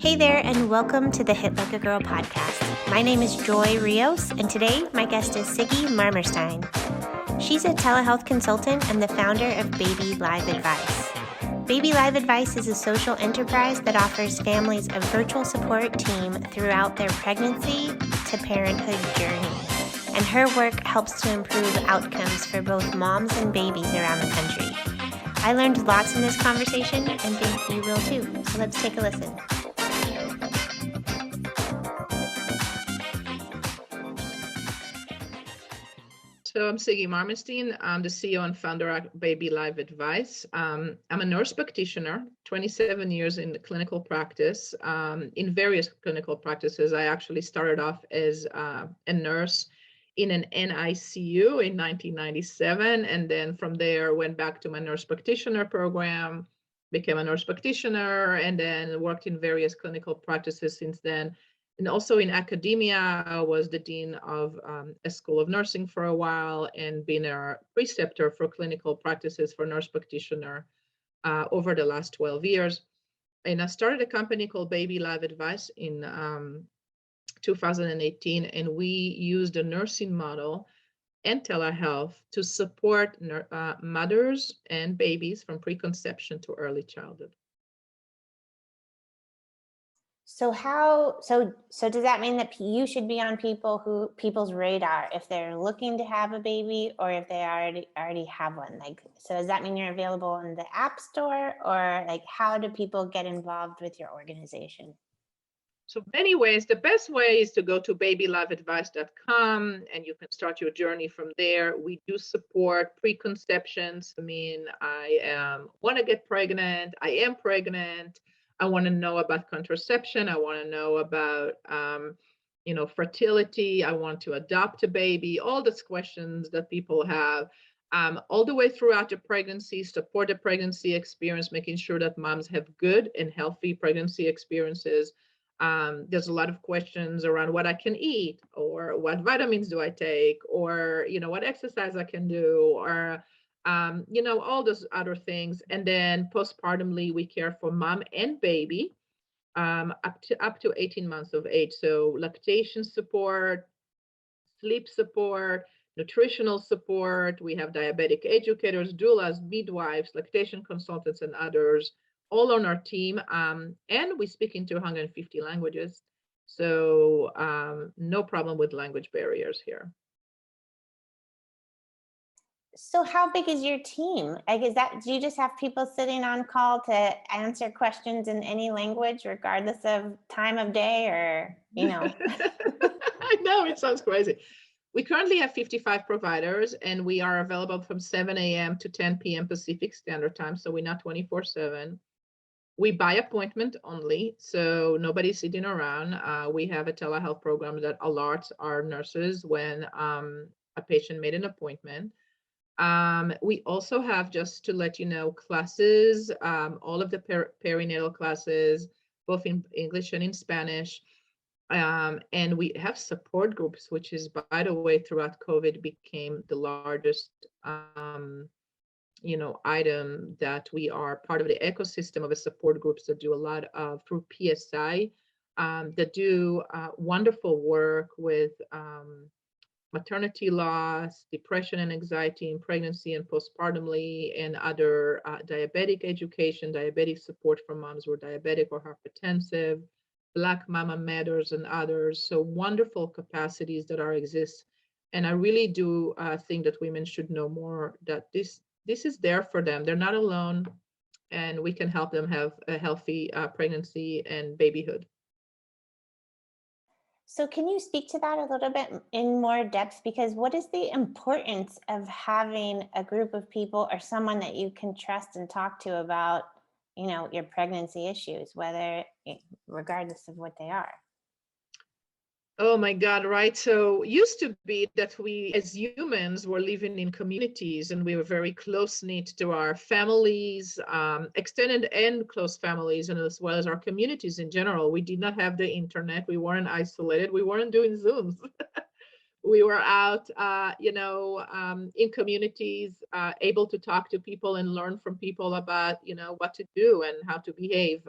Hey there, and welcome to the Hit Like a Girl podcast. My name is Joy Rios, and today my guest is Sigi Marmorstein. She's a telehealth consultant and the founder of BabyLiveAdvice. BabyLiveAdvice is a social enterprise that offers families a virtual support team throughout their pregnancy to parenthood journey. And her work helps to improve outcomes for both moms and babies around the country. I learned lots in this conversation and think you will too, so let's take a listen. So I'm Sigi Marmorstein. I'm the CEO and founder of BabyLiveAdvice. I'm a nurse practitioner, 27 years in the clinical practice. In various clinical practices, I actually started off as a nurse in an NICU in 1997, and then from there went back to my nurse practitioner program, became a nurse practitioner, and then worked in various clinical practices since then. And also in academia, I was the dean of a school of nursing for a while and been a preceptor for clinical practices for nurse practitioner over the last 12 years. And I started a company called BabyLiveAdvice in 2018, and we used a nursing model and telehealth to support mothers and babies from preconception to early childhood. So does that mean that you should be on people's radar if they're looking to have a baby or if they already have one? So does that mean you're available in the App Store, or how do people get involved with your organization? So many ways. The best way is to go to babyliveadvice.com and you can start your journey from there. We do support preconceptions. I want to get pregnant. I am pregnant. I want to know about contraception. I want to know about, fertility. I want to adopt a baby. All those questions that people have, all the way throughout the pregnancy, support the pregnancy experience, making sure that moms have good and healthy pregnancy experiences. There's a lot of questions around what I can eat, or what vitamins do I take, or, what exercise I can do, or all those other things. And then postpartumly, we care for mom and baby up to 18 months of age. So lactation support, sleep support, nutritional support. We have diabetic educators, doulas, midwives, lactation consultants, and others all on our team. And we speak in 250 languages. So no problem with language barriers here. So how big is your team? Do you just have people sitting on call to answer questions in any language, regardless of time of day, or, I know, it sounds crazy. We currently have 55 providers, and we are available from 7 a.m. to 10 p.m. Pacific Standard Time. So we're not 24/7. We by appointment only, so nobody's sitting around. We have a telehealth program that alerts our nurses when a patient made an appointment. We also have, just to let you know, classes, all of the perinatal classes, both in English and in Spanish. And we have support groups, which is, by the way, throughout COVID became the largest, item that we are part of the ecosystem of a support groups that do a lot of through PSI, that do wonderful work with maternity loss, depression and anxiety in pregnancy and postpartumly, and other diabetic education, diabetic support for moms who are diabetic or hypertensive, Black Mama Matters, and others. So wonderful capacities that exist. And I really do think that women should know more that this is there for them. They're not alone, and we can help them have a healthy pregnancy and babyhood. So can you speak to that a little bit in more depth? Because what is the importance of having a group of people or someone that you can trust and talk to about, your pregnancy issues, regardless of what they are? Oh my God, right. So used to be that we as humans were living in communities, and we were very close knit to our families, extended and close families, and as well as our communities in general. We did not have the internet. We weren't isolated. We weren't doing Zooms. We were out, in communities, able to talk to people and learn from people about, what to do and how to behave.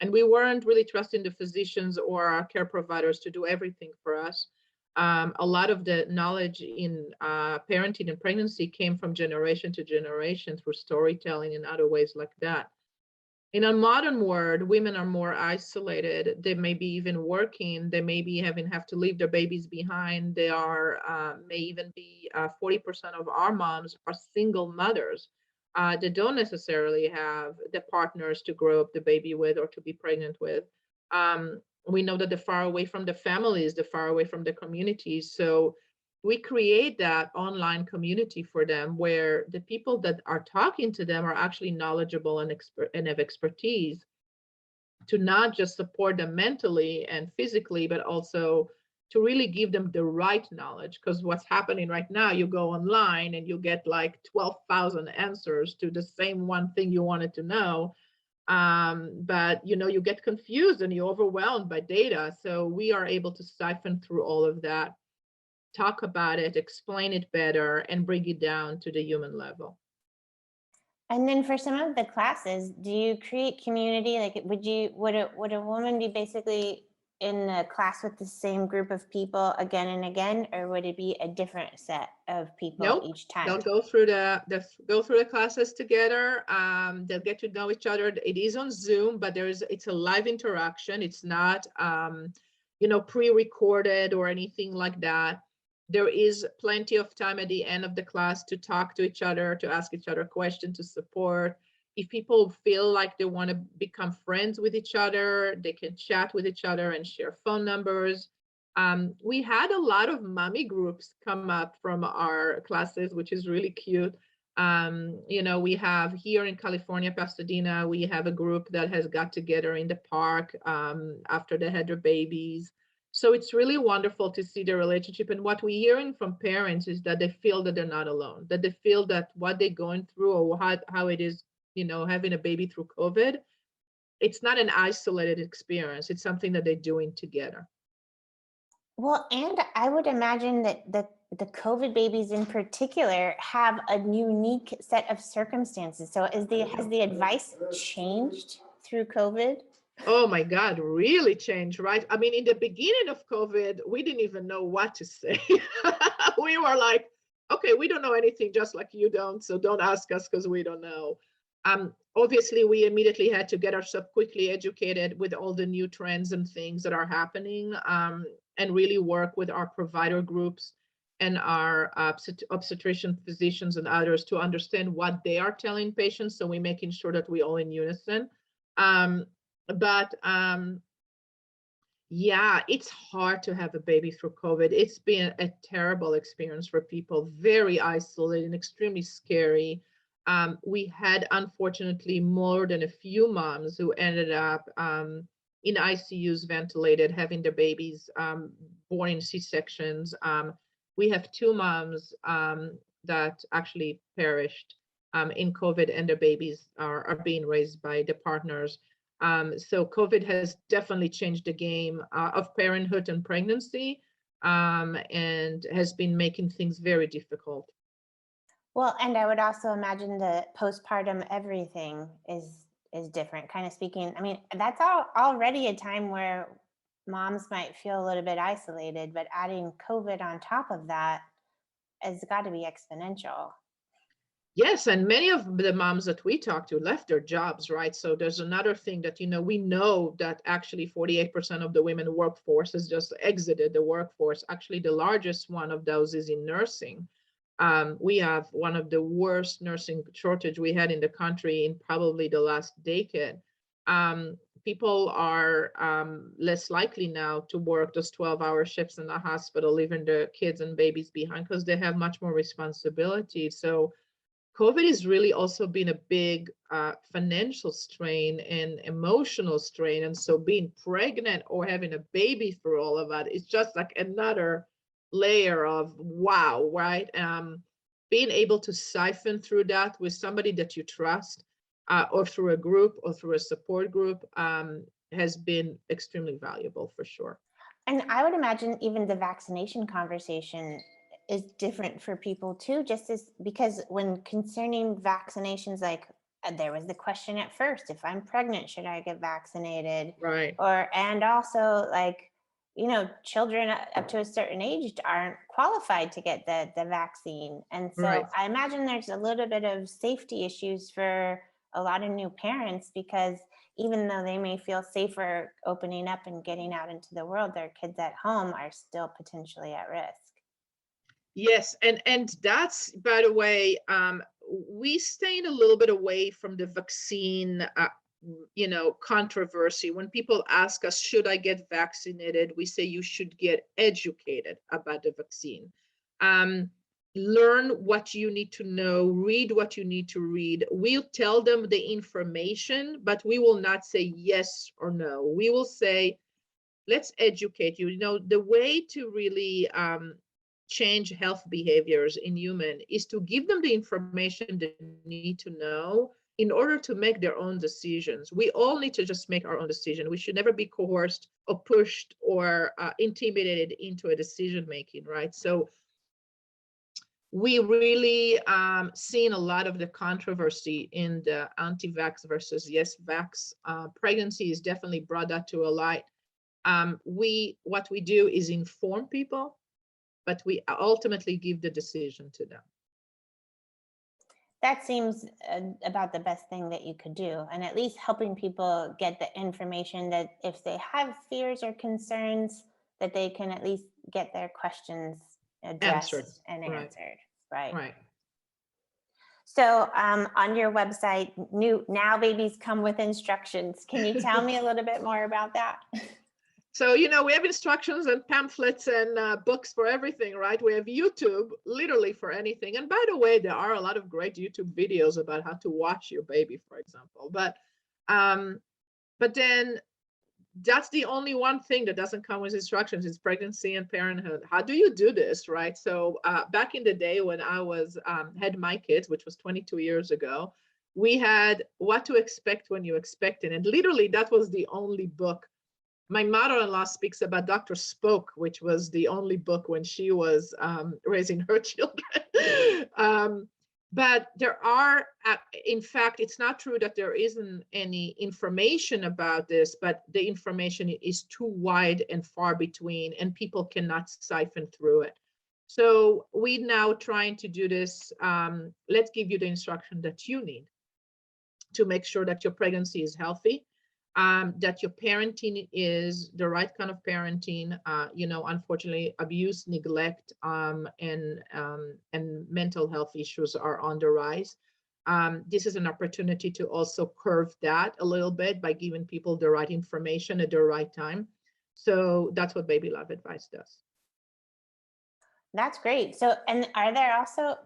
And we weren't really trusting the physicians or our care providers to do everything for us. A lot of the knowledge in parenting and pregnancy came from generation to generation through storytelling and other ways like that. In a modern world, women are more isolated. They may be even working. They may be have to leave their babies behind. They are may even be 40% of our moms are single mothers. They don't necessarily have the partners to grow up the baby with or to be pregnant with. We know that they're far away from the families, they're far away from the communities. So we create that online community for them where the people that are talking to them are actually knowledgeable and have expertise to not just support them mentally and physically, but also to really give them the right knowledge. Because what's happening right now, you go online and you get like 12,000 answers to the same one thing you wanted to know. But you get confused and you're overwhelmed by data. So we are able to siphon through all of that, talk about it, explain it better, and bring it down to the human level. And then for some of the classes, do you create community? Like, would a woman be basically in a class with the same group of people again and again, or would it be a different set of people Nope. each time? They'll go through the classes together. They'll get to know each other. It is on Zoom, but it's a live interaction. It's not pre-recorded or anything like that. There is plenty of time at the end of the class to talk to each other, to ask each other questions, to support. If people feel like they want to become friends with each other, they can chat with each other and share phone numbers. We had a lot of mommy groups come up from our classes, which is really cute. We have here in California, Pasadena, we have a group that has got together in the park after they had their babies. So it's really wonderful to see the relationship. And what we're hearing from parents is that they feel that they're not alone, that they feel that what they're going through or how it is, having a baby through COVID, it's not an isolated experience. It's something that they're doing together. Well, and I would imagine that the COVID babies in particular have a unique set of circumstances. So has the advice changed through COVID? Oh my God, really changed, right? I mean, in the beginning of COVID, we didn't even know what to say. We were like, okay, we don't know anything, just like you don't. So don't ask us because we don't know. Obviously, we immediately had to get ourselves quickly educated with all the new trends and things that are happening, and really work with our provider groups and our obstetrician physicians and others to understand what they are telling patients. So we're making sure that we're all in unison. But yeah, it's hard to have a baby through COVID. It's been a terrible experience for people, very isolated and extremely scary. We had, unfortunately, more than a few moms who ended up in ICUs, ventilated, having their babies born in C-sections. We have 2 moms that actually perished in COVID, and their babies are being raised by the partners. So COVID has definitely changed the game of parenthood and pregnancy, and has been making things very difficult. Well, and I would also imagine the postpartum everything is different. Kind of speaking, I mean, that's already a time where moms might feel a little bit isolated, but adding COVID on top of that has got to be exponential. Yes, and many of the moms that we talked to left their jobs, right? So there's another thing that, we know that actually 48% of the women workforce has just exited the workforce. Actually, the largest one of those is in nursing. We have one of the worst nursing shortage we had in the country in probably the last decade. People are less likely now to work those 12-hour shifts in the hospital, leaving their kids and babies behind because they have much more responsibility. So COVID has really also been a big financial strain and emotional strain. And so being pregnant or having a baby through all of that is just like another layer of wow, right? Being able to siphon through that with somebody that you trust, or through a group or through a support group, has been extremely valuable for sure. And I would imagine even the vaccination conversation is different for people too, just as because when concerning vaccinations like there was the question at first, if I'm pregnant, should I get vaccinated? Right. And also, like, children up to a certain age aren't qualified to get the vaccine. And so Right. I imagine there's a little bit of safety issues for a lot of new parents, because even though they may feel safer opening up and getting out into the world, their kids at home are still potentially at risk. Yes, and that's, by the way, we stayed a little bit away from the vaccine, controversy. When people ask us, should I get vaccinated? We say you should get educated about the vaccine. Learn what you need to know, read what you need to read. We'll tell them the information, but we will not say yes or no. We will say, let's educate you. The way to really change health behaviors in human is to give them the information they need to know in order to make their own decisions. We all need to just make our own decision. We should never be coerced or pushed or intimidated into a decision making, right? So we really seen a lot of the controversy in the anti-vax versus yes-vax. Pregnancy has definitely brought that to a light. What we do is inform people, but we ultimately give the decision to them. That seems about the best thing that you could do, and at least helping people get the information that if they have fears or concerns, that they can at least get their questions addressed Answered. and Right. answered. Right. Right. So on your website, now babies come with instructions. Can you tell me a little bit more about that? So, we have instructions and pamphlets and books for everything, right? We have YouTube literally for anything. And by the way, there are a lot of great YouTube videos about how to watch your baby, for example. But then that's the only one thing that doesn't come with instructions is pregnancy and parenthood. How do you do this, right? So back in the day when I was had my kids, which was 22 years ago, we had What to Expect When You Expect It. And literally that was the only book. My mother-in-law speaks about Dr. Spoke, which was the only book when she was raising her children. But there are, in fact, it's not true that there isn't any information about this, but the information is too wide and far between, and people cannot siphon through it. So we're now trying to do this. Let's give you the instruction that you need to make sure that your pregnancy is healthy, that your parenting is the right kind of parenting. Unfortunately, abuse, neglect, and mental health issues are on the rise. This is an opportunity to also curve that a little bit by giving people the right information at the right time. So that's what BabyLiveAdvice does. That's great. So, and are there also,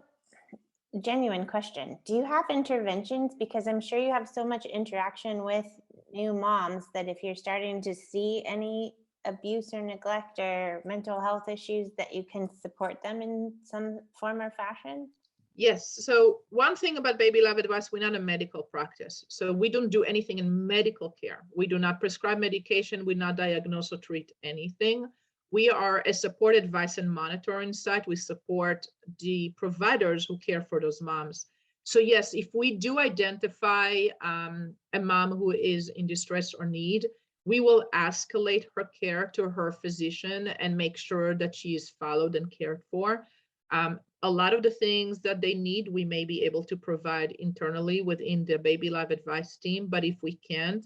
genuine question, do you have interventions? Because I'm sure you have so much interaction with new moms that if you're starting to see any abuse or neglect or mental health issues, that you can support them in some form or fashion? Yes. So one thing about BabyLiveAdvice, we're not a medical practice. So we don't do anything in medical care. We do not prescribe medication. We not diagnose or treat anything. We are a support, advice, and monitoring site. We support the providers who care for those moms. So yes, if we do identify a mom who is in distress or need, we will escalate her care to her physician and make sure that she is followed and cared for. A lot of the things that they need, we may be able to provide internally within the BabyLiveAdvice team, but if we can't,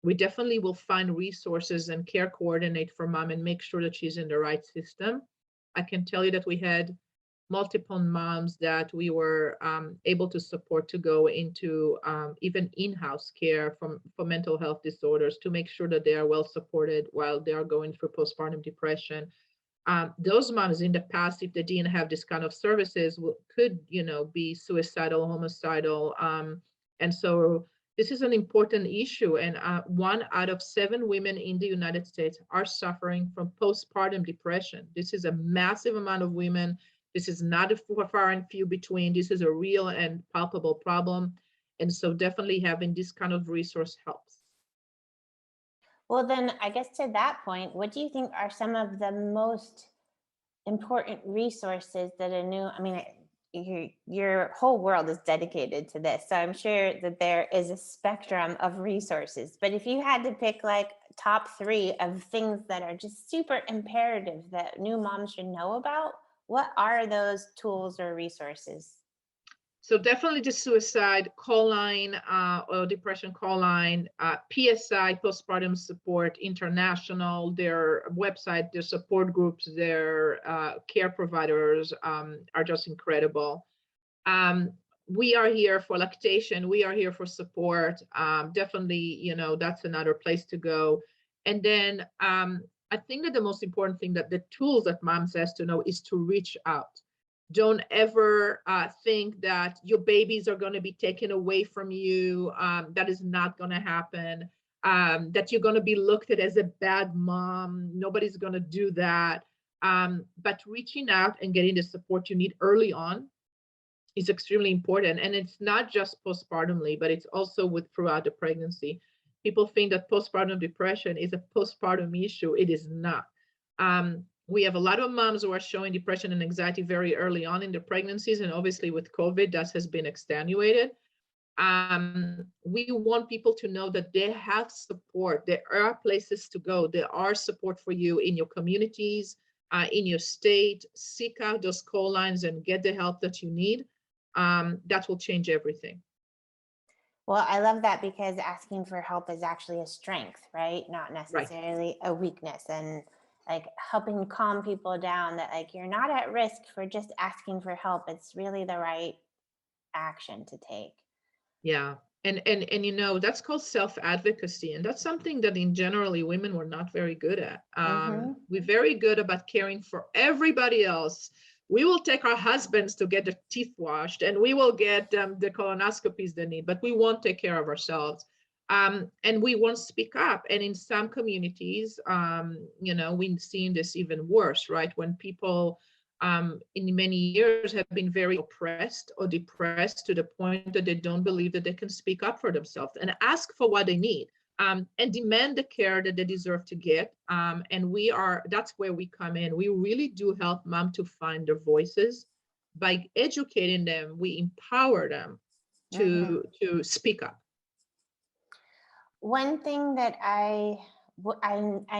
we definitely will find resources and care coordinate for mom and make sure that she's in the right system. I can tell you that we had multiple moms that we were able to support to go into even in-house care for mental health disorders to make sure that they are well supported while they are going through postpartum depression. Those moms in the past, if they didn't have this kind of services, could be suicidal, homicidal, and so this is an important issue. And 1 out of 7 women in the United States are suffering from postpartum depression. This is a massive amount of women. This is not a far and few between. This is a real and palpable problem. And so definitely having this kind of resource helps. Well, then I guess to that point, what do you think are some of the most important resources that your whole world is dedicated to this. So I'm sure that there is a spectrum of resources. But if you had to pick like top 3 of things that are just super imperative that new moms should know about, what are those tools or resources? So definitely the suicide call line or depression call line, PSI, Postpartum Support International, their website, their support groups, their care providers are just incredible. We are here for lactation. We are here for support. Definitely, that's another place to go. And then I think that the most important thing that the tools that moms has to know is to reach out. Don't ever think that your babies are going to be taken away from you. That is not going to happen. That you're going to be looked at as a bad mom. Nobody's going to do that. But reaching out and getting the support you need early on is extremely important. And it's not just postpartumly, but it's also throughout the pregnancy. People think that postpartum depression is a postpartum issue. It is not. We have a lot of moms who are showing depression and anxiety very early on in their pregnancies. And obviously with COVID, that has been extenuated. We want people to know that they have support. There are places to go. There are support for you in your communities, in your state. Seek out those call lines and get the help that you need. That will change everything. Well, I love that because asking for help is actually a strength, right? Not necessarily a weakness. And like helping calm people down that like you're not at risk for just asking for help. It's really the right action to take. Yeah. And that's called self-advocacy. And that's something that in generally women were not very good at. We're very good about caring for everybody else. We will take our husbands to get their teeth washed and we will get the colonoscopies they need, but we won't take care of ourselves. And we won't speak up. And in some communities, we've seen this even worse, right? When people in many years have been very oppressed or depressed to the point that they don't believe that they can speak up for themselves and ask for what they need and demand the care that they deserve to get. And that's where we come in. We really do help mom to find their voices. By educating them, we empower them to speak up. One thing that I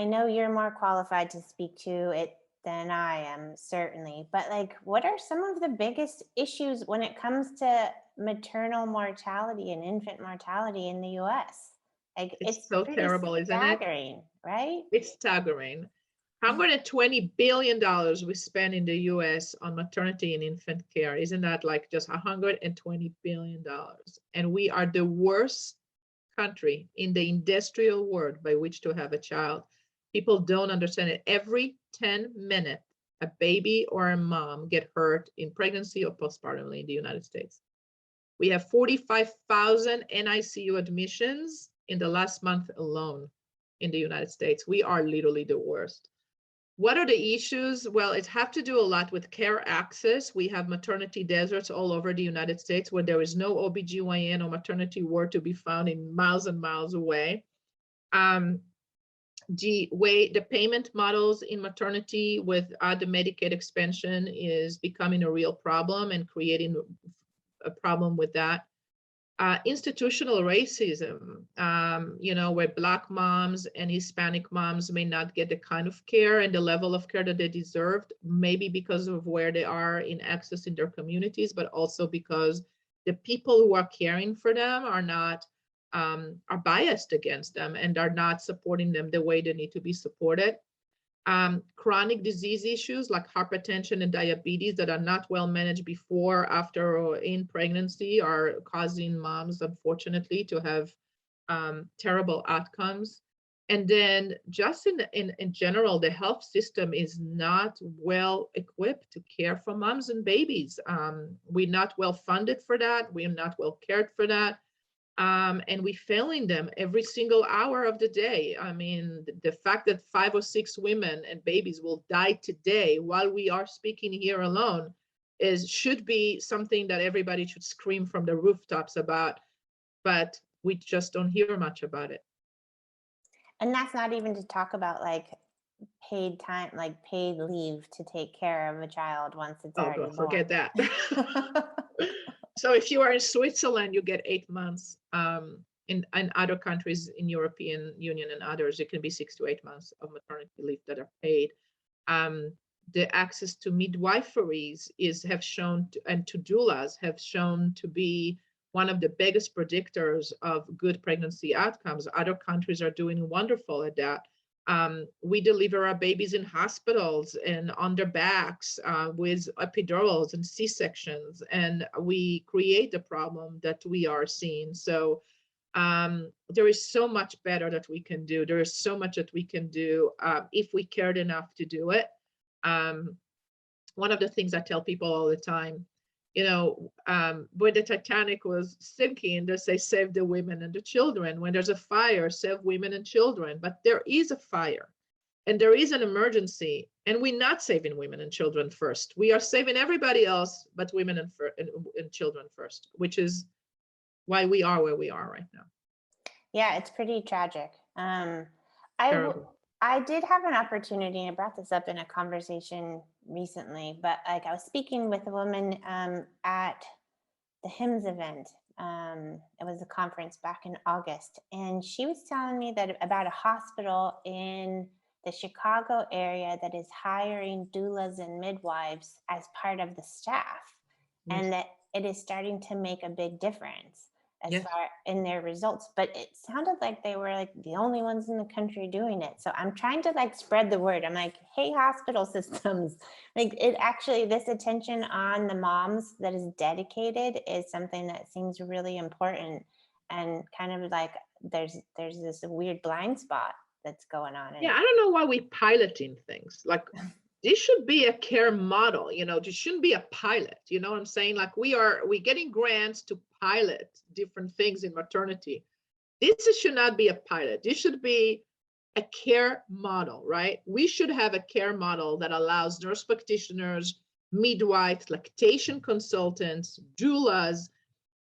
know you're more qualified to speak to it than I am, certainly, but like, what are some of the biggest issues when it comes to maternal mortality and infant mortality in the US? Like, it's so terrible, isn't it? Staggering, right? It's staggering. $120 billion we spend in the US on maternity and infant care. Isn't that like just $120 billion? And we are the worst country in the industrial world by which to have a child. People don't understand it. Every 10 minutes, a baby or a mom get hurt in pregnancy or postpartum in the United States. We have 45,000 NICU admissions in the last month alone in the United States. We are literally the worst. What are the issues? Well, it has to do a lot with care access. We have maternity deserts all over the United States where there is no OBGYN or maternity ward to be found in miles and miles away. The payment models in maternity with the Medicaid expansion is becoming a real problem and creating a problem with that. Institutional racism, where Black moms and Hispanic moms may not get the kind of care and the level of care that they deserved, maybe because of where they are in access in their communities, but also because the people who are caring for them are biased against them and are not supporting them the way they need to be supported. Chronic disease issues like hypertension and diabetes that are not well managed before, after, or in pregnancy are causing moms, unfortunately, to have terrible outcomes. And then just in general, the health system is not well equipped to care for moms and babies. We're not well funded for that. We're not well cared for that. And we're failing them every single hour of the day. I mean, the fact that 5 or 6 women and babies will die today while we are speaking here alone should be something that everybody should scream from the rooftops about, but we just don't hear much about it. And that's not even to talk about like paid time, like paid leave to take care of a child once it's Oh, already God, born. forget that. So if you are in Switzerland, you get 8 months. In other countries in European Union and others, it can be 6 to 8 months of maternity leave that are paid. The access to midwiferys have shown, and to doulas have shown to be one of the biggest predictors of good pregnancy outcomes. Other countries are doing wonderful at that. We deliver our babies in hospitals and on their backs with epidurals and C-sections, and we create the problem that we are seeing. So there is so much better that we can do. There is so much that we can do if we cared enough to do it. One of the things I tell people all the time, when the Titanic was sinking, they say save the women and the children. When there's a fire, save women and children. But there is a fire and there is an emergency, and we're not saving women and children first. We are saving everybody else but women and children first, which is why we are where we are right now. Yeah, it's pretty tragic. Terrible. I did have an opportunity, and I brought this up in a conversation recently, but like I was speaking with a woman at the HIMSS event. It was a conference back in August, and she was telling me that about a hospital in the Chicago area that is hiring doulas and midwives as part of the staff, Yes. and that it is starting to make a big difference as Yes. far in their results. But it sounded like they were like the only ones in the country doing it. So I'm trying to like spread the word. I'm like, hey, hospital systems, like it actually, this attention on the moms that is dedicated is something that seems really important, and kind of like there's this weird blind spot that's going on. Yeah, I don't know why we piloting things. Like this should be a care model, this shouldn't be a pilot. You know what I'm saying? Like we're getting grants to pilot different things in maternity. This should not be a pilot. This should be a care model, right? We should have a care model that allows nurse practitioners, midwives, lactation consultants, doulas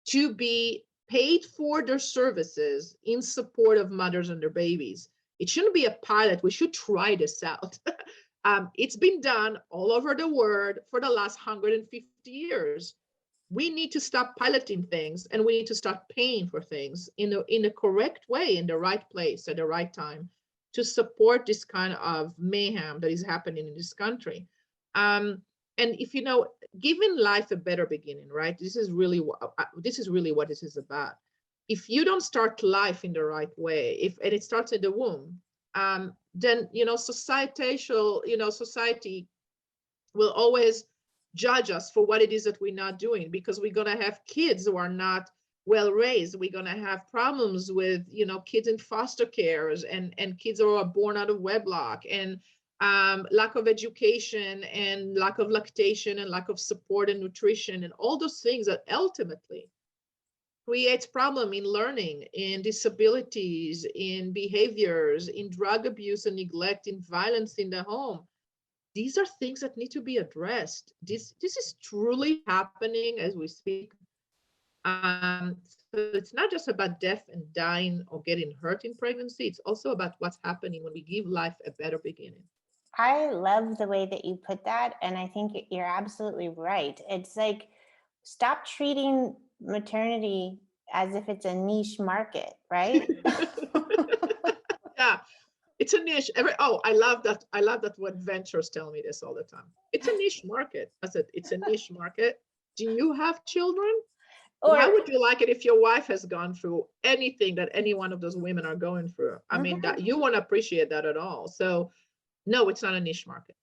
to be paid for their services in support of mothers and their babies. It shouldn't be a pilot. We should try this out. It's been done all over the world for the last 150 years. We need to stop piloting things, and we need to start paying for things in the correct way, in the right place at the right time, to support this kind of mayhem that is happening in this country. And if giving life a better beginning, right? This is really what this is about. If you don't start life in the right way, and it starts in the womb, then society will always judge us for what it is that we're not doing, because we're going to have kids who are not well raised. We're going to have problems with kids in foster cares and kids who are born out of wedlock, and lack of education and lack of lactation and lack of support and nutrition and all those things that ultimately creates problem in learning, in disabilities, in behaviors, in drug abuse and neglect, in violence in the home. These are things that need to be addressed. This is truly happening as we speak. So it's not just about death and dying or getting hurt in pregnancy. It's also about what's happening when we give life a better beginning. I love the way that you put that, and I think you're absolutely right. It's like, stop treating maternity as if it's a niche market, right? Yeah, it's a niche. I love that. I love that what ventures tell me this all the time. It's a niche market. I said, it's a niche market. Do you have children? Or how would you like it if your wife has gone through anything that any one of those women are going through? I mean, that you won't appreciate that at all. So no, it's not a niche market.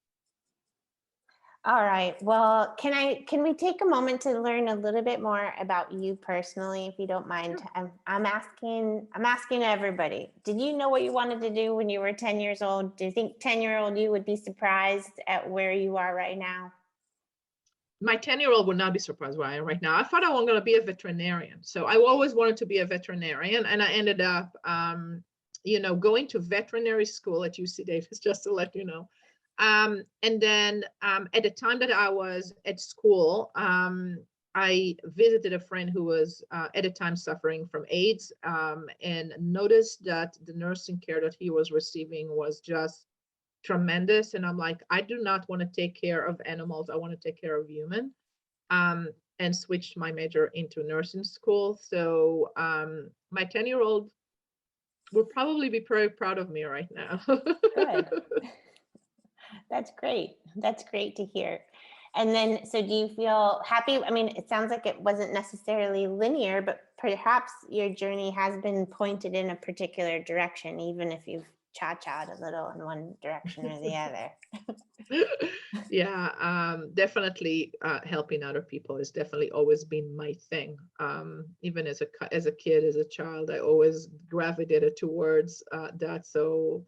All right. Well, can we take a moment to learn a little bit more about you personally, if you don't mind? Sure. I'm asking everybody. Did you know what you wanted to do when you were 10 years old? Do you think 10-year-old you would be surprised at where you are right now? My 10-year-old would not be surprised where I am right now. I thought I was going to be a veterinarian. So I always wanted to be a veterinarian, and I ended up going to veterinary school at UC Davis, just to let you know. And then at the time that I was at school, I visited a friend who was at the time suffering from AIDS, and noticed that the nursing care that he was receiving was just tremendous. And I'm like, I do not want to take care of animals. I want to take care of human. And switched my major into nursing school. So my 10-year-old will probably be very proud of me right now. Good. That's great. That's great to hear. And then, so do you feel happy? I mean, it sounds like it wasn't necessarily linear, but perhaps your journey has been pointed in a particular direction, even if you've cha-cha'd a little in one direction or the other. Yeah, definitely helping other people has definitely always been my thing. Even as a kid, as a child, I always gravitated towards that. So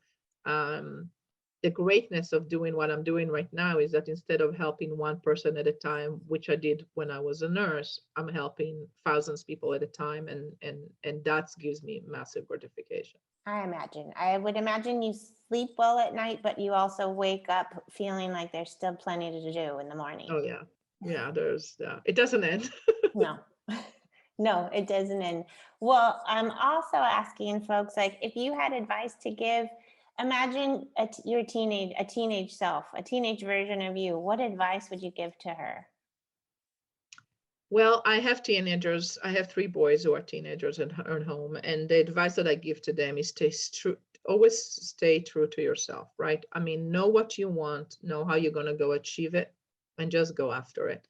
the greatness of doing what I'm doing right now is that instead of helping one person at a time, which I did when I was a nurse, I'm helping thousands of people at a time, and that gives me massive gratification. I would imagine you sleep well at night, but you also wake up feeling like there's still plenty to do in the morning. Oh yeah, yeah. There's it doesn't end. No, no, it doesn't end. Well, I'm also asking folks, like, if you had advice to give, imagine your teenage self, a teenage version of you. What advice would you give to her? Well, I have teenagers. I have 3 boys who are teenagers at home, and the advice that I give to them is always stay true to yourself, right? I mean, know what you want, know how you're going to go achieve it, and just go after it.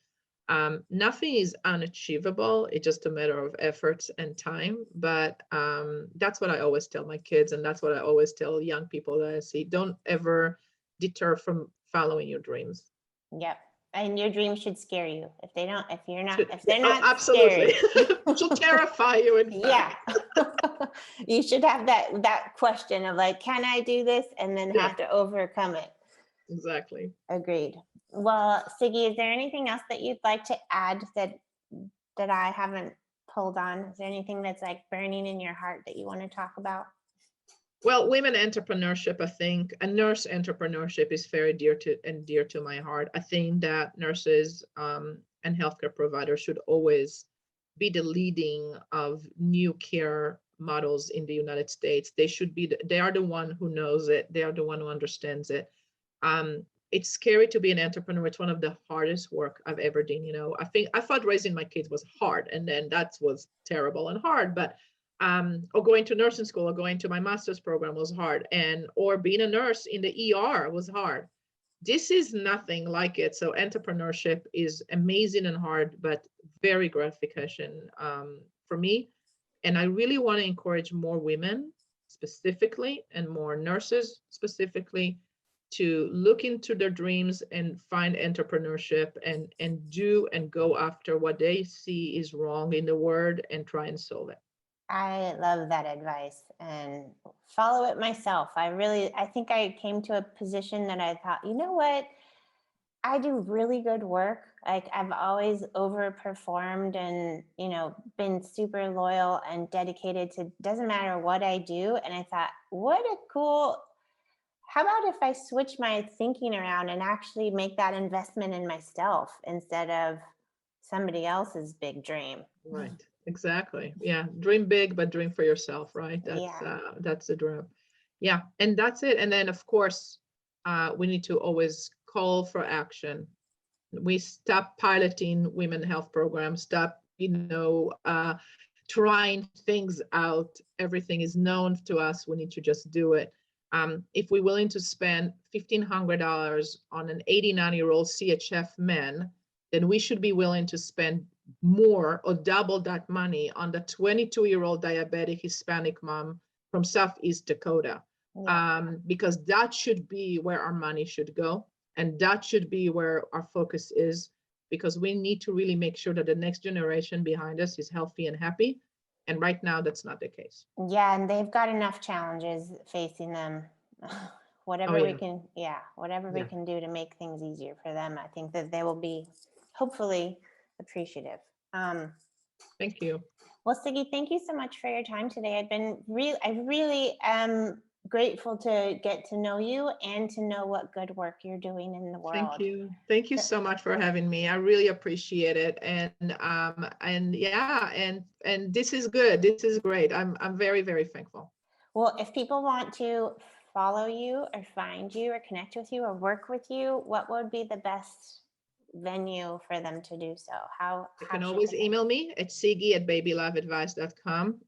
Nothing is unachievable. It's just a matter of efforts and time. But that's what I always tell my kids, and that's what I always tell young people that I see. Don't ever deter from following your dreams. Yep. And your dreams should scare you. If they're not absolutely. scared. She'll terrify you, in fact. Yeah. You should have that question of like, can I do this? And then have to overcome it. Exactly. Agreed. Well, Sigi, is there anything else that you'd like to add that I haven't pulled on? Is there anything that's like burning in your heart that you want to talk about? Well, women entrepreneurship, I think, and nurse entrepreneurship is very dear to my heart. I think that nurses and healthcare providers should always be the leading of new care models in the United States. They are the one who knows it. They are the one who understands it. It's scary to be an entrepreneur. It's one of the hardest work I've ever done. I thought raising my kids was hard, and then that was terrible and hard, but or going to nursing school or going to my master's program was hard, or being a nurse in the ER was hard. This is nothing like it. So entrepreneurship is amazing and hard, but very gratification for me. And I really want to encourage more women specifically, and more nurses specifically, to look into their dreams and find entrepreneurship and do and go after what they see is wrong in the world and try and solve it. I love that advice and follow it myself. I think I came to a position that I thought, you know what? I do really good work. Like, I've always overperformed and, been super loyal and dedicated to, doesn't matter what I do. And I thought, how about if I switch my thinking around and actually make that investment in myself instead of somebody else's big dream? Right. Exactly. Yeah. Dream big, but dream for yourself, right? That's the dream. Yeah. And that's it. And then of course, we need to always call for action. We stop piloting women health programs, stop, trying things out. Everything is known to us. We need to just do it. If we're willing to spend $1,500 on an 89-year-old CHF man, then we should be willing to spend more or double that money on the 22-year-old diabetic Hispanic mom from Southeast Dakota. Because that should be where our money should go. And that should be where our focus is, because we need to really make sure that the next generation behind us is healthy and happy. And right now, that's not the case. Yeah, and they've got enough challenges facing them. Whatever we can do to make things easier for them, I think that they will be hopefully appreciative. Thank you. Well, Sigi, thank you so much for your time today. I really am grateful to get to know you and to know what good work you're doing in the world. Thank you so much for having me. I really appreciate it. And this is good. This is great. I'm very, very thankful. Well, if people want to follow you or find you or connect with you or work with you, what would be the best venue for them to do so? You how can should always they? email me at sigi@babyliveadvice.com.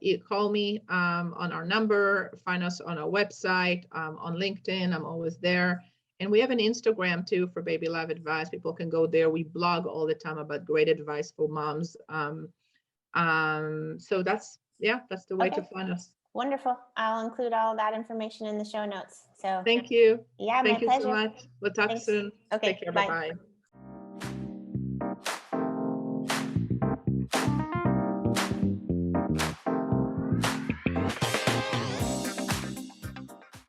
You call me on our number, find us on our website, on LinkedIn. I'm always there. And we have an Instagram too for Baby Live Advice. People can go there. We blog all the time about great advice for moms. So that's the way to Okay, find us. wonderful. I'll include all that information in the show notes. So Thank you. yeah, my Thank you so pleasure. much. We'll talk Thanks. soon. Okay, Take care. bye. Bye-bye.